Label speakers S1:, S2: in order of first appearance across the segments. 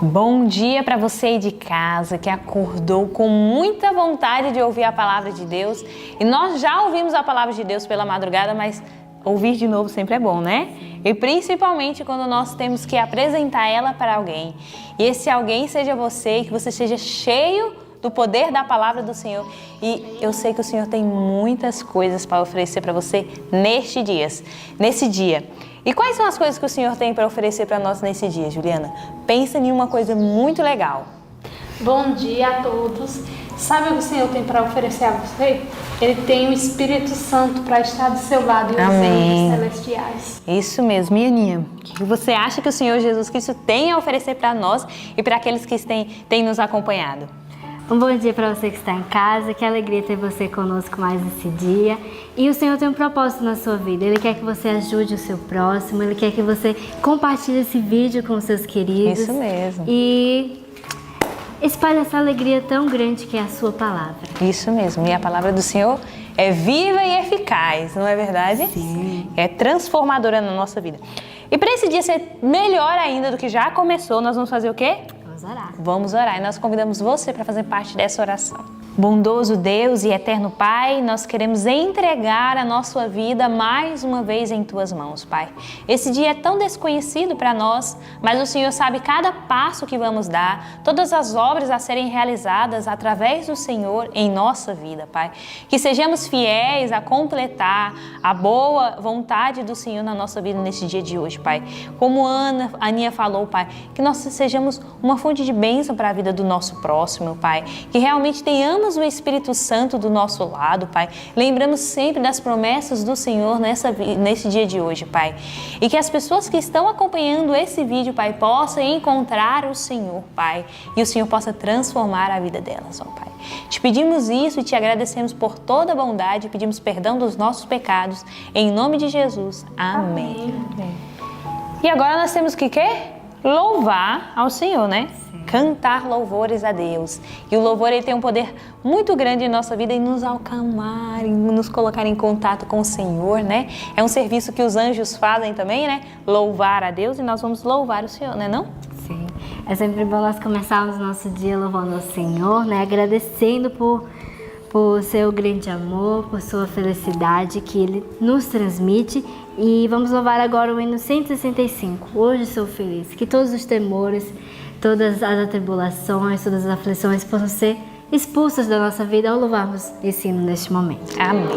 S1: Bom dia para você aí de casa que acordou com muita vontade de ouvir a palavra de Deus. E nós já ouvimos a palavra de Deus pela madrugada, mas ouvir de novo sempre é bom, né? E principalmente quando nós temos que apresentar ela para alguém. E esse alguém seja você, e que você seja cheio do poder da palavra do Senhor. E eu sei que o Senhor tem muitas coisas para oferecer para você nesse dia. E quais são as coisas que o Senhor tem para oferecer para nós nesse dia, Juliana? Pensa em uma coisa muito legal.
S2: Bom dia a todos. Sabe o que o Senhor tem para oferecer a você? Ele tem o Espírito Santo para estar do seu lado e os anjos celestiais.
S1: Isso mesmo, minha Aninha. O que você acha que o Senhor Jesus Cristo tem a oferecer para nós e para aqueles que têm nos acompanhado?
S3: Um bom dia para você que está em casa, que alegria ter você conosco mais esse dia. E o Senhor tem um propósito na sua vida, Ele quer que você ajude o seu próximo, Ele quer que você compartilhe esse vídeo com os seus queridos.
S1: Isso mesmo.
S3: E espalhe essa alegria tão grande que é a sua palavra.
S1: Isso mesmo, e a palavra do Senhor é viva e eficaz, não é verdade?
S3: Sim.
S1: É transformadora na nossa vida. E para esse dia ser melhor ainda do que já começou, nós vamos fazer o quê?
S3: Vamos orar.
S1: Vamos orar e nós convidamos você para fazer parte dessa oração. Bondoso Deus e eterno Pai, nós queremos entregar a nossa vida mais uma vez em Tuas mãos, Pai. Esse dia é tão desconhecido para nós, mas o Senhor sabe cada passo que vamos dar, todas as obras a serem realizadas através do Senhor em nossa vida, Pai. Que sejamos fiéis a completar a boa vontade do Senhor na nossa vida nesse dia de hoje, Pai. Como a Aninha falou, Pai, que nós sejamos uma fonte de bênção para a vida do nosso próximo, Pai. Que realmente tenhamos o Espírito Santo do nosso lado, Pai. Lembramos sempre das promessas do Senhor nesse dia de hoje, Pai. E que as pessoas que estão acompanhando esse vídeo, Pai, possam encontrar o Senhor, Pai. E o Senhor possa transformar a vida delas, ó Pai. Te pedimos isso e te agradecemos por toda a bondade. Pedimos perdão dos nossos pecados. Em nome de Jesus. Amém. Amém. E agora nós temos que quê? Louvar ao Senhor, né? Cantar louvores a Deus. E o louvor ele tem um poder muito grande em nossa vida em nos acalmar, em nos colocar em contato com o Senhor, né? É um serviço que os anjos fazem também, né? Louvar a Deus e nós vamos louvar o Senhor, né não?
S3: Sim. É sempre bom nós começarmos o nosso dia louvando ao Senhor, né? Agradecendo por seu grande amor, por sua felicidade que Ele nos transmite. E vamos louvar agora o hino 165. Hoje sou feliz. Que todos os temores, todas as atribulações, todas as aflições possam ser expulsas da nossa vida ao louvarmos esse hino neste momento.
S1: Amém.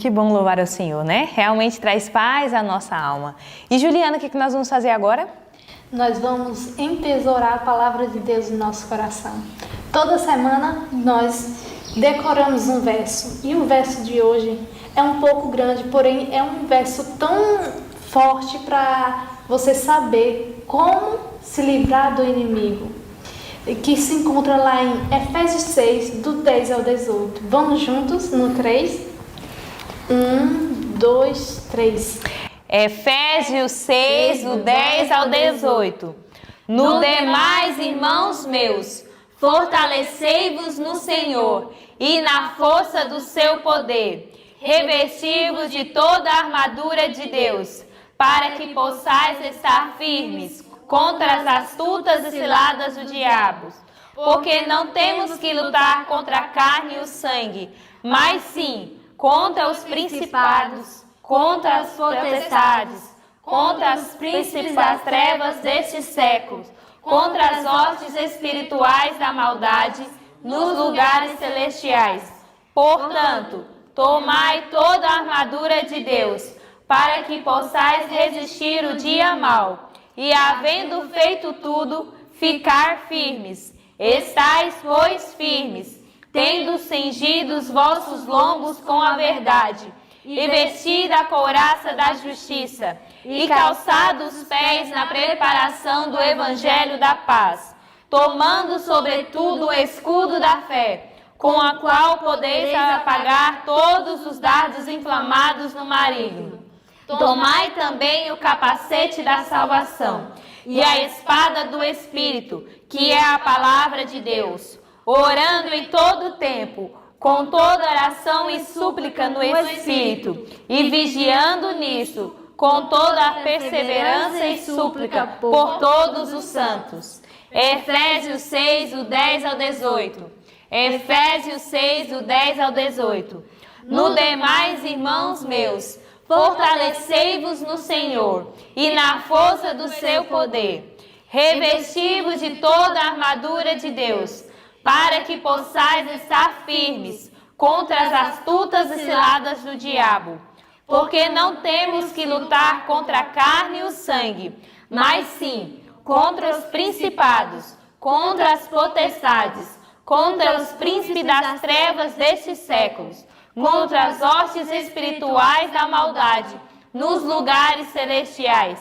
S1: Que bom louvar ao Senhor, né? Realmente traz paz à nossa alma. E Juliana, o que nós vamos fazer agora?
S2: Nós vamos entesourar a palavra de Deus no nosso coração. Toda semana nós decoramos um verso. E o verso de hoje é um pouco grande, porém é um verso tão forte para você saber como se livrar do inimigo, que se encontra lá em Efésios 6, do 10 ao 18. Vamos juntos no 3? 1, 2, 3.
S1: Efésios 6, do 10 ao 18. No demais, irmãos meus, fortalecei-vos no Senhor e na força do seu poder. Revesti-vos de toda a armadura de Deus, para que possais estar firmes contra as astutas e ciladas do diabo. Porque não temos que lutar contra a carne e o sangue, mas sim contra os principados, contra as potestades, contra os príncipes das trevas deste século, contra as hostes espirituais da maldade nos lugares celestiais. Portanto, tomai toda a armadura de Deus, para que possais resistir o dia mau, e havendo feito tudo, ficar firmes. Estais, pois, firmes, tendo cingido os vossos lombos com a verdade, e vestida a couraça da justiça, e calçado os pés na preparação do evangelho da paz, tomando sobretudo o escudo da fé, com a qual podeis apagar todos os dardos inflamados no maligno. Tomai também o capacete da salvação, e a espada do Espírito, que é a palavra de Deus, orando em todo o tempo, com toda oração e súplica no Espírito, e vigiando nisso, com toda a perseverança e súplica por todos os santos. Efésios 6, do 10 ao 18. Efésios 6, do 10 ao 18. No demais, irmãos meus, fortalecei-vos no Senhor e na força do seu poder. Revesti-vos de toda a armadura de Deus, para que possais estar firmes contra as astutas e ciladas do diabo. Porque não temos que lutar contra a carne e o sangue, mas sim contra os principados, contra as potestades, contra os príncipes das trevas destes séculos, contra as hostes espirituais da maldade nos lugares celestiais.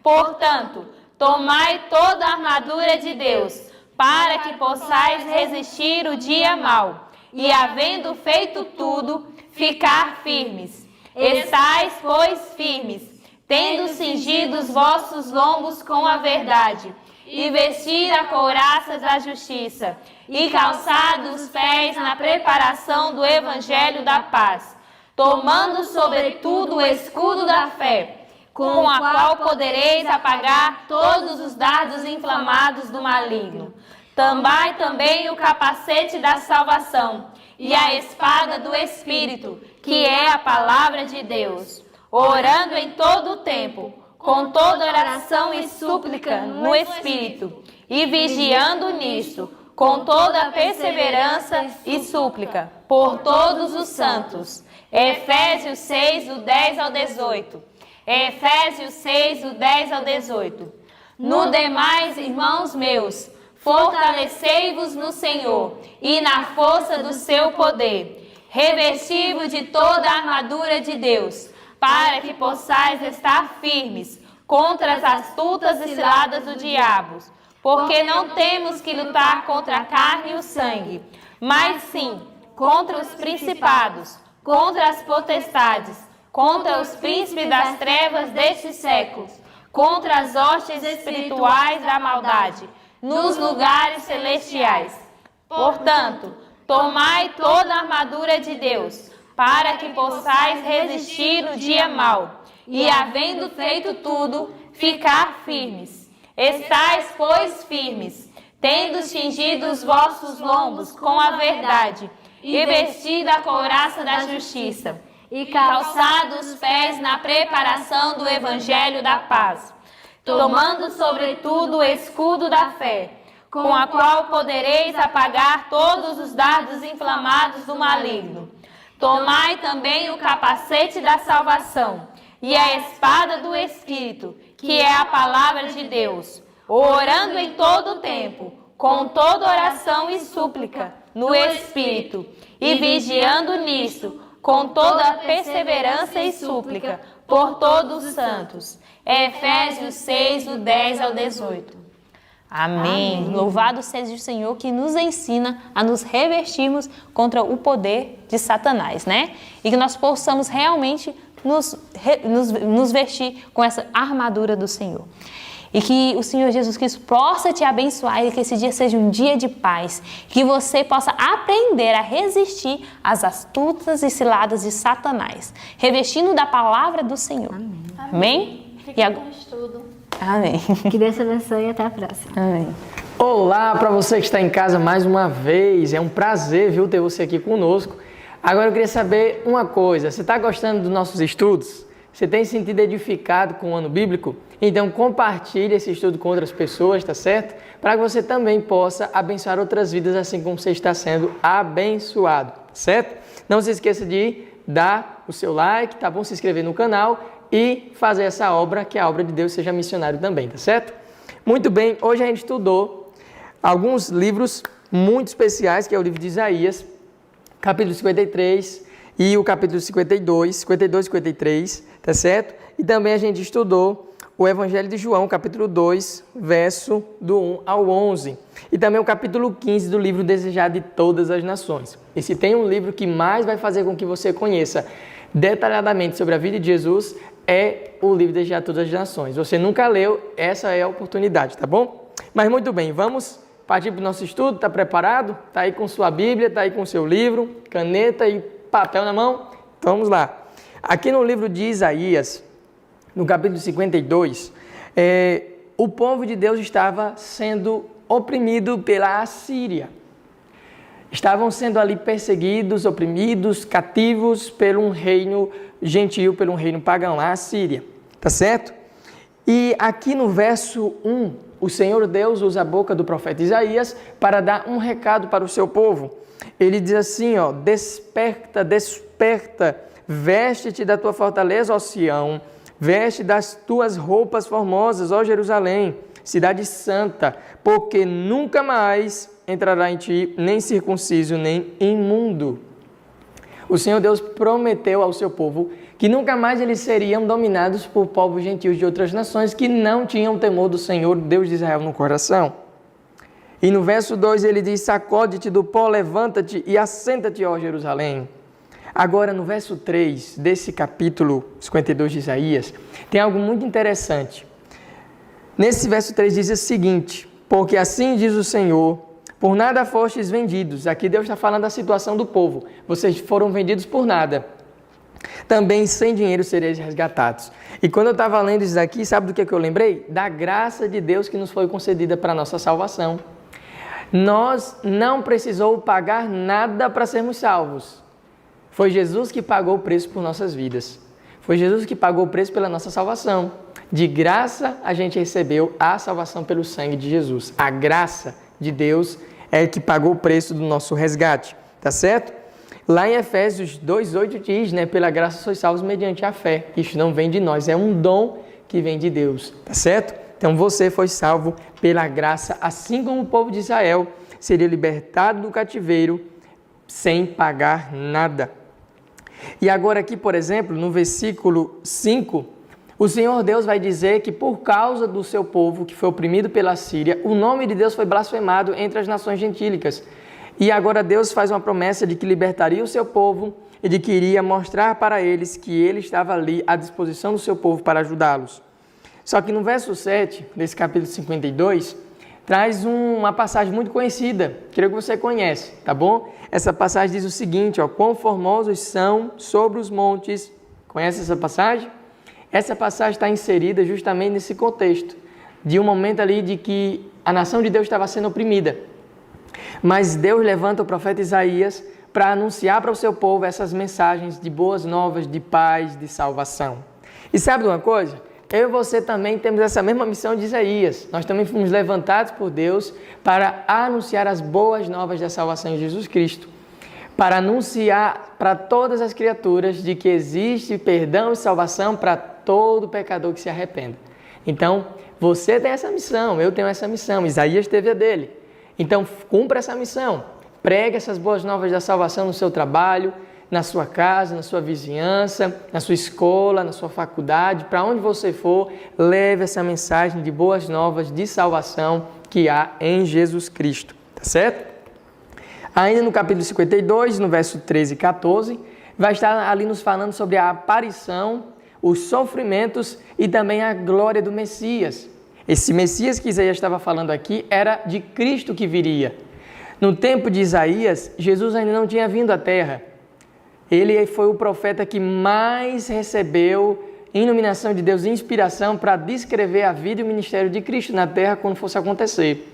S1: Portanto, tomai toda a armadura de Deus, para que possais resistir o dia mau, e havendo feito tudo, ficar firmes. Estais, pois, firmes, tendo cingido os vossos lombos com a verdade, e vestir a couraça da justiça, e calçado os pés na preparação do evangelho da paz, tomando sobretudo o escudo da fé, com a qual podereis apagar todos os dardos inflamados do maligno. Tomai também o capacete da salvação e a espada do Espírito, que é a palavra de Deus, orando em todo o tempo, com toda oração e súplica no Espírito, e vigiando nisso, com toda a perseverança e súplica, por todos os santos. Efésios 6, do 10 ao 18. Efésios 6, do 10 ao 18. No demais, irmãos meus, fortalecei-vos no Senhor e na força do seu poder. Revesti-vos de toda a armadura de Deus, para que possais estar firmes contra as astutas e ciladas do diabo. Porque não temos que lutar contra a carne e o sangue, mas sim contra os principados, contra as potestades, contra os príncipes das trevas destes séculos, contra as hostes espirituais da maldade, nos lugares celestiais. Portanto, tomai toda a armadura de Deus, para que possais resistir no dia mau, e havendo feito tudo, ficar firmes. Estais, pois, firmes, tendo cingido os vossos lombos com a verdade, e vestida a couraça da justiça, e calçado os pés na preparação do evangelho da paz, tomando sobretudo o escudo da fé, com a qual podereis apagar todos os dardos inflamados do maligno. Tomai também o capacete da salvação e a espada do Espírito, que é a palavra de Deus, orando em todo o tempo, com toda oração e súplica, no Espírito, e vigiando nisso, com toda perseverança e súplica, por todos os santos. Efésios 6, do 10 ao 18. Amém. Louvado seja o Senhor que nos ensina a nos revestirmos contra o poder de Satanás, né? E que nós possamos realmente nos vestir com essa armadura do Senhor. E que o Senhor Jesus Cristo possa te abençoar e que esse dia seja um dia de paz. Que você possa aprender a resistir às astutas e ciladas de Satanás, revestindo da palavra do Senhor.
S3: Amém.
S1: Amém?
S2: Fique com estudo.
S1: Amém.
S3: Que Deus te abençoe e até a próxima.
S1: Amém.
S4: Olá para você que está em casa mais uma vez. É um prazer, viu, ter você aqui conosco. Agora eu queria saber uma coisa. Você está gostando dos nossos estudos? Você tem se sentido edificado com o ano bíblico? Então compartilhe esse estudo com outras pessoas, tá certo? Para que você também possa abençoar outras vidas assim como você está sendo abençoado, certo? Não se esqueça de dar o seu like, tá bom? Se inscrever no canal e fazer essa obra, que é a obra de Deus, seja missionário também, tá certo? Muito bem, hoje a gente estudou alguns livros muito especiais, que é o livro de Isaías, capítulo 53 e o capítulo 52, 52 e 53, tá certo? E também a gente estudou o Evangelho de João, capítulo 2, verso do 1 ao 11. E também o capítulo 15 do livro Desejado de Todas as Nações. E se tem um livro que mais vai fazer com que você conheça detalhadamente sobre a vida de Jesus, é o livro Desejado de Todas as Nações. Você nunca leu, essa é a oportunidade, tá bom? Mas muito bem, vamos partir para o nosso estudo. Está preparado? Está aí com sua Bíblia, está aí com seu livro, caneta e papel na mão? Então vamos lá. Aqui no livro de Isaías, no capítulo 52, o povo de Deus estava sendo oprimido pela Assíria. Estavam sendo ali perseguidos, oprimidos, cativos por um reino gentil, por um reino pagão, a Assíria. Tá certo? E aqui no verso 1, o Senhor Deus usa a boca do profeta Isaías para dar um recado para o seu povo. Ele diz assim, ó: desperta, desperta, veste-te da tua fortaleza, ó Sião, veste das tuas roupas formosas, ó Jerusalém, cidade santa, porque nunca mais entrará em ti nem circunciso, nem imundo. O Senhor Deus prometeu ao seu povo que nunca mais eles seriam dominados por povos gentios de outras nações que não tinham temor do Senhor, Deus de Israel, no coração. E no verso 2 ele diz: sacode-te do pó, levanta-te e assenta-te, ó Jerusalém. Agora, no verso 3 desse capítulo 52 de Isaías, tem algo muito interessante. Nesse verso 3 diz o seguinte: porque assim diz o Senhor, por nada fostes vendidos. Aqui Deus está falando da situação do povo. Vocês foram vendidos por nada. Também sem dinheiro sereis resgatados. E quando eu estava lendo isso daqui, sabe do que eu lembrei? Da graça de Deus que nos foi concedida para a nossa salvação. Nós não precisamos pagar nada para sermos salvos. Foi Jesus que pagou o preço por nossas vidas. Foi Jesus que pagou o preço pela nossa salvação. De graça a gente recebeu a salvação pelo sangue de Jesus. A graça de Deus é que pagou o preço do nosso resgate, tá certo? Lá em Efésios 2:8 diz, né, pela graça sois salvos mediante a fé. Isso não vem de nós, é um dom que vem de Deus, tá certo? Então você foi salvo pela graça, assim como o povo de Israel seria libertado do cativeiro sem pagar nada. E agora aqui, por exemplo, no versículo 5, o Senhor Deus vai dizer que por causa do seu povo que foi oprimido pela Síria, o nome de Deus foi blasfemado entre as nações gentílicas. E agora Deus faz uma promessa de que libertaria o seu povo e de que iria mostrar para eles que ele estava ali à disposição do seu povo para ajudá-los. Só que no verso 7 desse capítulo 52, traz uma passagem muito conhecida, creio que você conhece, tá bom? Essa passagem diz o seguinte, ó: quão formosos são sobre os montes. Conhece essa passagem? Essa passagem está inserida justamente nesse contexto, de um momento ali de que a nação de Deus estava sendo oprimida. Mas Deus levanta o profeta Isaías para anunciar para o seu povo essas mensagens de boas novas, de paz, de salvação. E sabe de uma coisa? Eu e você também temos essa mesma missão de Isaías. Nós também fomos levantados por Deus para anunciar as boas novas da salvação em Jesus Cristo. para anunciar para todas as criaturas de que existe perdão e salvação para todo pecador que se arrependa. Então, você tem essa missão, eu tenho essa missão, Isaías teve a dele. Então, cumpra essa missão, pregue essas boas novas da salvação no seu trabalho, na sua casa, na sua vizinhança, na sua escola, na sua faculdade, para onde você for, leve essa mensagem de boas novas de salvação que há em Jesus Cristo, tá certo? Ainda no capítulo 52, no verso 13 e 14, vai estar ali nos falando sobre a aparição, os sofrimentos e também a glória do Messias. Esse Messias que Isaías estava falando aqui era de Cristo que viria. No tempo de Isaías, Jesus ainda não tinha vindo à terra. Ele foi o profeta que mais recebeu iluminação de Deus e inspiração para descrever a vida e o ministério de Cristo na terra quando fosse acontecer.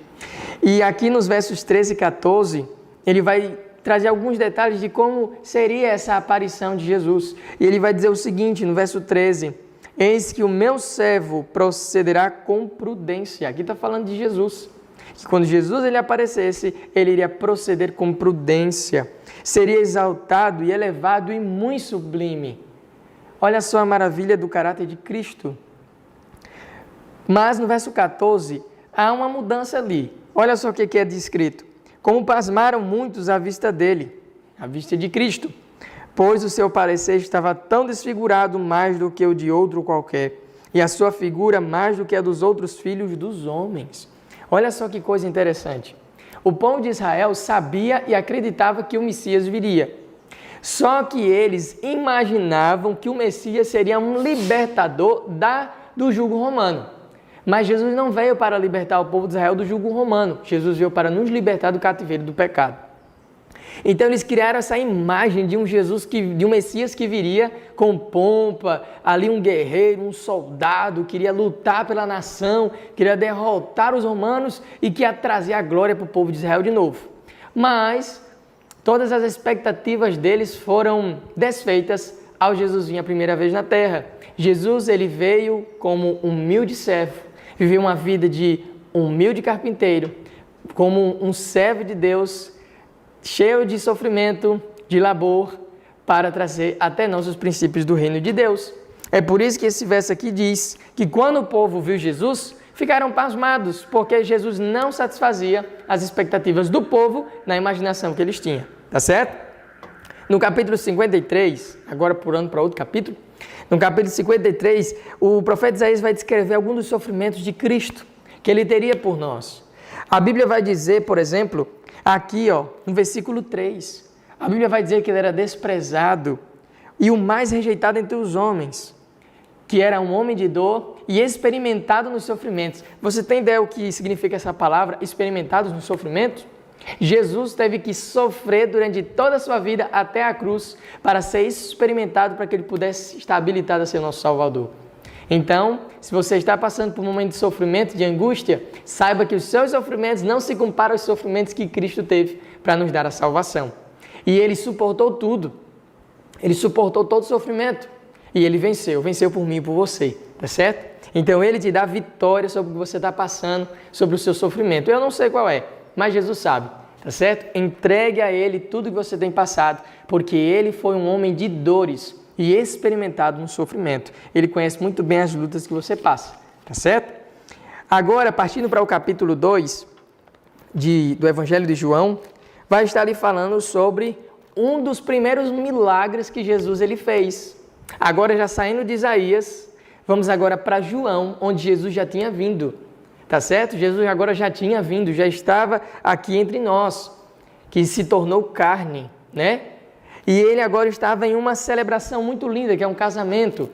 S4: E aqui nos versos 13 e 14, ele vai trazer alguns detalhes de como seria essa aparição de Jesus. E ele vai dizer o seguinte, no verso 13: eis que o meu servo procederá com prudência. Aqui está falando de Jesus. Que quando Jesus ele aparecesse, ele iria proceder com prudência. Seria exaltado e elevado e muito sublime. Olha só a maravilha do caráter de Cristo. Mas no verso 14, há uma mudança ali. Olha só o que é descrito. Como pasmaram muitos à vista dele, à vista de Cristo, pois o seu parecer estava tão desfigurado mais do que o de outro qualquer, e a sua figura mais do que a dos outros filhos dos homens. Olha só que coisa interessante. O povo de Israel sabia e acreditava que o Messias viria. Só que eles imaginavam que o Messias seria um libertador do jugo romano. Mas Jesus não veio para libertar o povo de Israel do jugo romano. Jesus veio para nos libertar do cativeiro do pecado. Então eles criaram essa imagem de um de um Messias que viria com pompa, ali um guerreiro, um soldado, queria lutar pela nação, queria derrotar os romanos e que ia trazer a glória para o povo de Israel de novo. Mas todas as expectativas deles foram desfeitas ao Jesus vir a primeira vez na terra. Jesus ele veio como humilde servo, viveu uma vida de humilde carpinteiro, como um servo de Deus, cheio de sofrimento, de labor, para trazer até nós os princípios do reino de Deus. É por isso que esse verso aqui diz que quando o povo viu Jesus, ficaram pasmados, porque Jesus não satisfazia as expectativas do povo na imaginação que eles tinham. Tá certo? No capítulo 53, agora pulando para outro capítulo, no capítulo 53, o profeta Isaías vai descrever alguns dos sofrimentos de Cristo que ele teria por nós. A Bíblia vai dizer, por exemplo, aqui, no versículo 3, a Bíblia vai dizer que ele era desprezado e o mais rejeitado entre os homens, que era um homem de dor e experimentado nos sofrimentos. Você tem ideia o que significa essa palavra, experimentados nos sofrimentos? Jesus teve que sofrer durante toda a sua vida até a cruz para ser experimentado, para que ele pudesse estar habilitado a ser nosso Salvador. Então, se você está passando por um momento de sofrimento, de angústia, saiba que os seus sofrimentos não se comparam aos sofrimentos que Cristo teve para nos dar a salvação. E ele suportou tudo. Ele suportou todo o sofrimento. E ele venceu por mim e por você, tá certo? Então ele te dá vitória sobre o que você está passando, sobre o seu sofrimento. Eu não sei qual é, mas Jesus sabe, tá certo? Entregue a ele tudo que você tem passado, porque ele foi um homem de dores e experimentado no sofrimento. Ele conhece muito bem as lutas que você passa, tá certo? Agora, partindo para o capítulo 2 do Evangelho de João, vai estar ali falando sobre um dos primeiros milagres que Jesus ele fez. Agora, já saindo de Isaías, vamos agora para João, onde Jesus já tinha vindo, tá certo? Jesus agora já tinha vindo, já estava aqui entre nós, que se tornou carne, né? E ele agora estava em uma celebração muito linda, que é um casamento.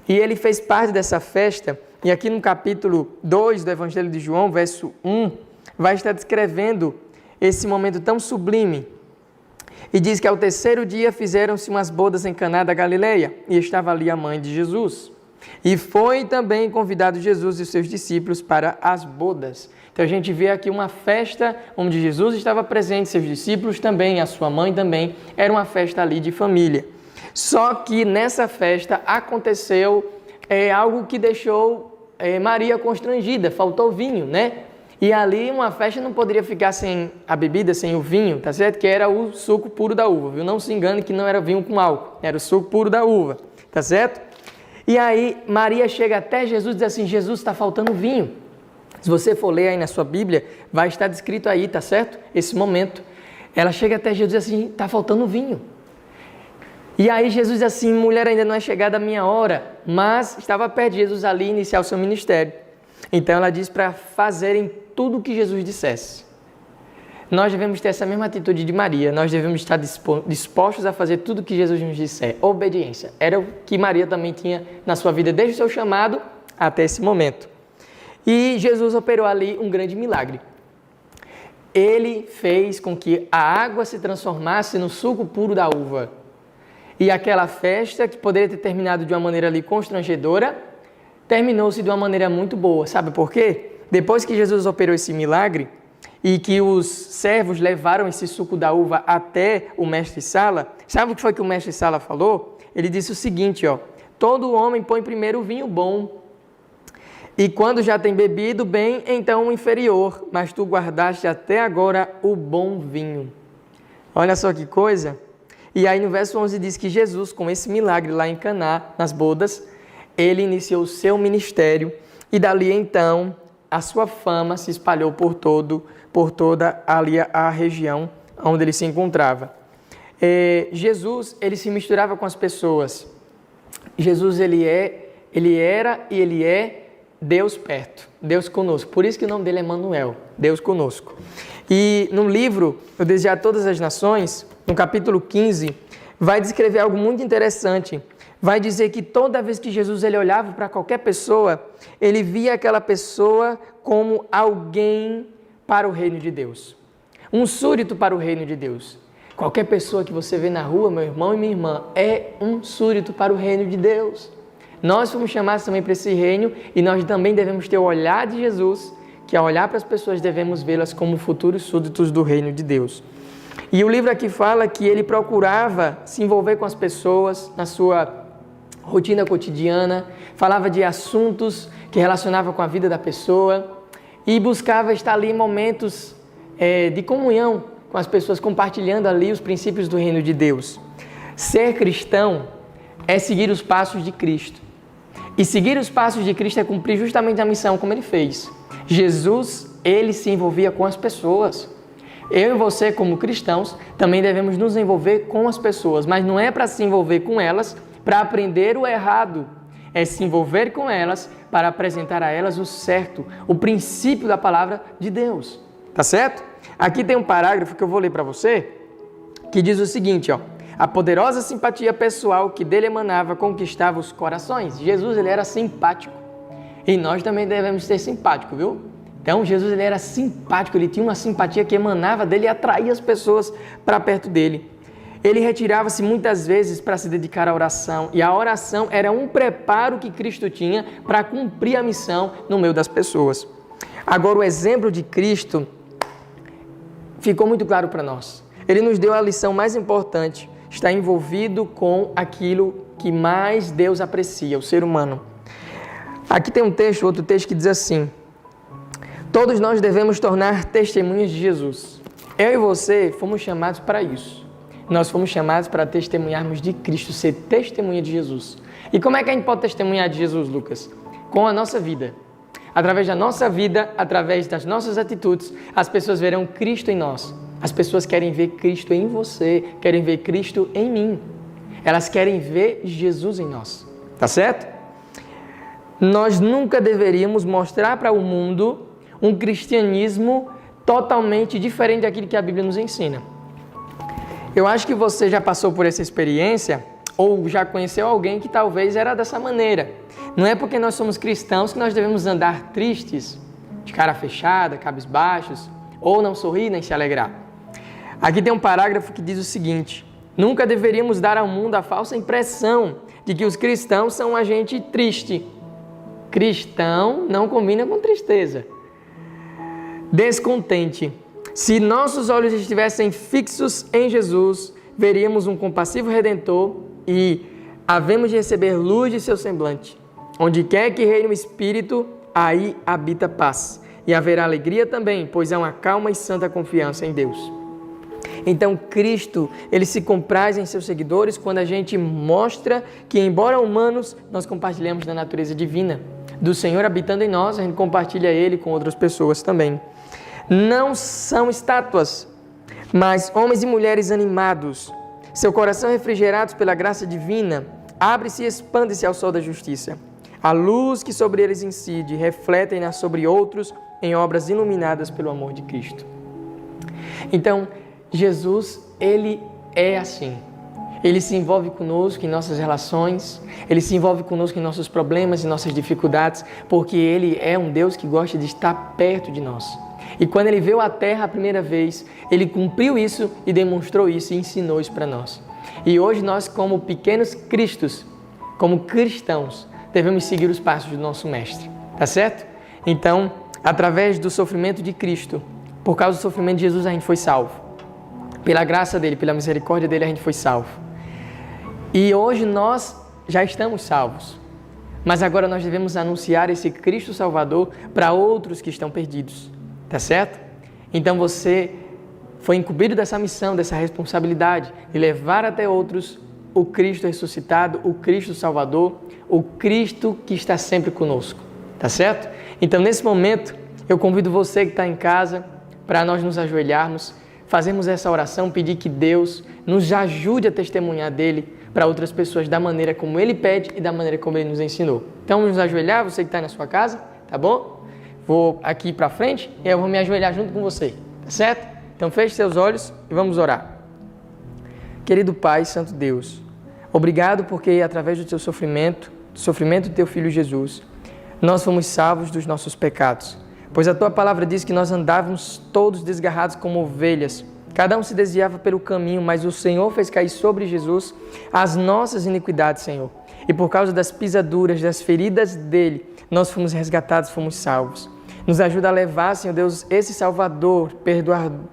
S4: E ele fez parte dessa festa. E aqui no capítulo 2 do Evangelho de João, verso 1, vai estar descrevendo esse momento tão sublime. E diz que ao terceiro dia fizeram-se umas bodas em Caná da Galileia, e estava ali a mãe de Jesus. E foi também convidado Jesus e seus discípulos para as bodas. Então a gente vê aqui uma festa onde Jesus estava presente, seus discípulos também, a sua mãe também. Era uma festa ali de família. Só que nessa festa aconteceu algo que deixou Maria constrangida, faltou vinho, né? E ali uma festa não poderia ficar sem a bebida, sem o vinho, tá certo? Que era o suco puro da uva, viu? Não se engane que não era vinho com álcool, era o suco puro da uva, tá certo? E aí Maria chega até Jesus e diz assim, Jesus, está faltando vinho. Se você for ler aí na sua Bíblia, vai estar descrito aí, tá certo? Esse momento. Ela chega até Jesus e diz assim, está faltando vinho. E aí Jesus diz assim, mulher, ainda não é chegada a minha hora, mas estava perto de Jesus ali iniciar o seu ministério. Então ela diz para fazerem tudo o que Jesus dissesse. Nós devemos ter essa mesma atitude de Maria, nós devemos estar dispostos a fazer tudo o que Jesus nos disser. Obediência. Era o que Maria também tinha na sua vida, desde o seu chamado até esse momento. E Jesus operou ali um grande milagre. Ele fez com que a água se transformasse no suco puro da uva. E aquela festa, que poderia ter terminado de uma maneira ali constrangedora, terminou-se de uma maneira muito boa. Sabe por quê? Depois que Jesus operou esse milagre e que os servos levaram esse suco da uva até o mestre-sala, sabe o que foi que o mestre-sala falou? Ele disse o seguinte, ó, todo homem põe primeiro o vinho bom, e quando já tem bebido bem, então o inferior, mas tu guardaste até agora o bom vinho. Olha só que coisa. E aí no verso 11 diz que Jesus, com esse milagre lá em Caná, nas bodas, ele iniciou o seu ministério e dali então a sua fama se espalhou por toda ali a região onde ele se encontrava. Jesus, ele se misturava com as pessoas. Jesus, ele era e ele é Deus perto, Deus conosco. Por isso que o nome dele é Emanuel, Deus conosco. E no livro Eu Desejar Todas as Nações, no capítulo 15, vai descrever algo muito interessante. Vai dizer que toda vez que Jesus ele olhava para qualquer pessoa, ele via aquela pessoa como alguém para o reino de Deus. Um súdito para o reino de Deus. Qualquer pessoa que você vê na rua, meu irmão e minha irmã, é um súdito para o reino de Deus. Nós fomos chamados também para esse reino e nós também devemos ter o olhar de Jesus, que ao olhar para as pessoas devemos vê-las como futuros súditos do reino de Deus. E o livro aqui fala que ele procurava se envolver com as pessoas na sua rotina cotidiana, falava de assuntos que relacionavam com a vida da pessoa e buscava estar ali em momentos de comunhão com as pessoas, compartilhando ali os princípios do reino de Deus. Ser cristão é seguir os passos de Cristo. E seguir os passos de Cristo é cumprir justamente a missão como ele fez. Jesus, ele se envolvia com as pessoas. Eu e você, como cristãos, também devemos nos envolver com as pessoas, mas não é para se envolver com elas para aprender o errado, é se envolver com elas para apresentar a elas o certo, o princípio da palavra de Deus. Tá certo? Aqui tem um parágrafo que eu vou ler para você, que diz o seguinte, ó. A poderosa simpatia pessoal que dele emanava conquistava os corações. Jesus, ele era simpático. E nós também devemos ser simpáticos, viu? Então, Jesus, ele era simpático, ele tinha uma simpatia que emanava dele e atraía as pessoas para perto dele. Ele retirava-se muitas vezes para se dedicar à oração. E a oração era um preparo que Cristo tinha para cumprir a missão no meio das pessoas. Agora, o exemplo de Cristo ficou muito claro para nós. Ele nos deu a lição mais importante. Está envolvido com aquilo que mais Deus aprecia, o ser humano. Aqui tem outro texto que diz assim: todos nós devemos tornar testemunhas de Jesus. Eu e você fomos chamados para isso. Nós fomos chamados para testemunharmos de Cristo, ser testemunha de Jesus. E como é que a gente pode testemunhar de Jesus, Lucas? Com a nossa vida. Através da nossa vida, através das nossas atitudes, as pessoas verão Cristo em nós. As pessoas querem ver Cristo em você, querem ver Cristo em mim. Elas querem ver Jesus em nós. Tá certo? Nós nunca deveríamos mostrar para o mundo um cristianismo totalmente diferente daquilo que a Bíblia nos ensina. Eu acho que você já passou por essa experiência ou já conheceu alguém que talvez era dessa maneira. Não é porque nós somos cristãos que nós devemos andar tristes, de cara fechada, cabisbaixos, ou não sorrir nem se alegrar. Aqui tem um parágrafo que diz o seguinte: nunca deveríamos dar ao mundo a falsa impressão de que os cristãos são uma gente triste. Cristão não combina com tristeza. Descontente. Se nossos olhos estivessem fixos em Jesus, veríamos um compassivo Redentor e havemos de receber luz de seu semblante. Onde quer que reine o Espírito, aí habita paz. e haverá alegria também, pois há uma calma e santa confiança em Deus. Então Cristo, Ele se compraz em seus seguidores quando a gente mostra que, embora humanos, nós compartilhamos da natureza divina do Senhor habitando em nós, a gente compartilha Ele com outras pessoas também. Não são estátuas, mas homens e mulheres animados, seu coração refrigerados pela graça divina, abre-se e expande-se ao sol da justiça. A luz que sobre eles incide, refletem-na sobre outros em obras iluminadas pelo amor de Cristo. Então, Jesus, Ele é assim. Ele se envolve conosco em nossas relações, Ele se envolve conosco em nossos problemas e nossas dificuldades, porque Ele é um Deus que gosta de estar perto de nós. E quando Ele veio à Terra a primeira vez, Ele cumpriu isso e demonstrou isso e ensinou isso para nós. E hoje nós, como pequenos cristos, como cristãos, devemos seguir os passos do nosso Mestre, tá certo? Então, através do sofrimento de Cristo, por causa do sofrimento de Jesus, a gente foi salvo. Pela graça dele, pela misericórdia dele, a gente foi salvo. E hoje nós já estamos salvos. Mas agora nós devemos anunciar esse Cristo Salvador para outros que estão perdidos. Tá certo? Então você foi incumbido dessa missão, dessa responsabilidade de levar até outros o Cristo ressuscitado, o Cristo Salvador, o Cristo que está sempre conosco. Tá certo? Então nesse momento eu convido você que está em casa para nós nos ajoelharmos, fazermos essa oração, pedir que Deus nos ajude a testemunhar dele para outras pessoas da maneira como ele pede e da maneira como ele nos ensinou. Então vamos nos ajoelhar, você que está na sua casa, tá bom? Vou aqui para frente e eu vou me ajoelhar junto com você, tá certo? Então feche seus olhos e vamos orar. Querido Pai, Santo Deus, obrigado porque através do teu sofrimento, do sofrimento do teu Filho Jesus, nós fomos salvos dos nossos pecados. Pois a tua palavra diz que nós andávamos todos desgarrados como ovelhas. Cada um se desviava pelo caminho, mas o Senhor fez cair sobre Jesus as nossas iniquidades, Senhor. E por causa das pisaduras, das feridas dele, nós fomos resgatados, fomos salvos. Nos ajuda a levar, Senhor Deus, esse Salvador,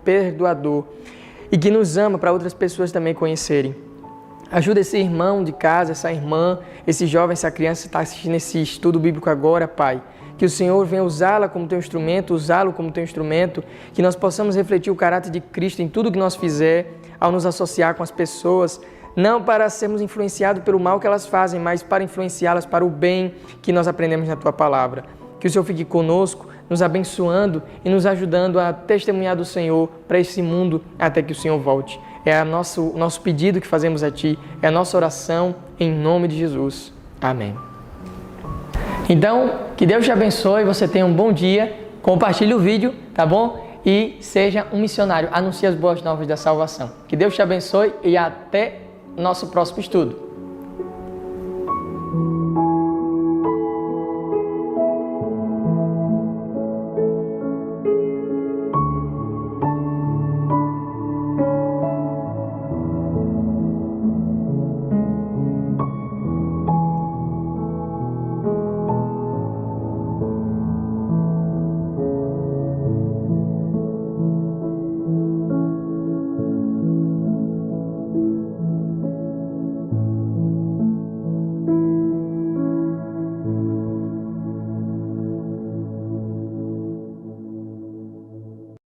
S4: perdoador, e que nos ama para outras pessoas também conhecerem. Ajuda esse irmão de casa, essa irmã, esse jovem, essa criança que está assistindo esse estudo bíblico agora, Pai. Que o Senhor venha usá-la como teu instrumento, usá-lo como teu instrumento, que nós possamos refletir o caráter de Cristo em tudo que nós fizer, ao nos associar com as pessoas, não para sermos influenciados pelo mal que elas fazem, mas para influenciá-las para o bem que nós aprendemos na tua palavra. Que o Senhor fique conosco, nos abençoando e nos ajudando a testemunhar do Senhor para esse mundo até que o Senhor volte. É o nosso pedido que fazemos a Ti, é a nossa oração em nome de Jesus. Amém. Então, que Deus te abençoe, você tenha um bom dia, compartilhe o vídeo, tá bom? E seja um missionário, anuncie as boas novas da salvação. Que Deus te abençoe e até nosso próximo estudo.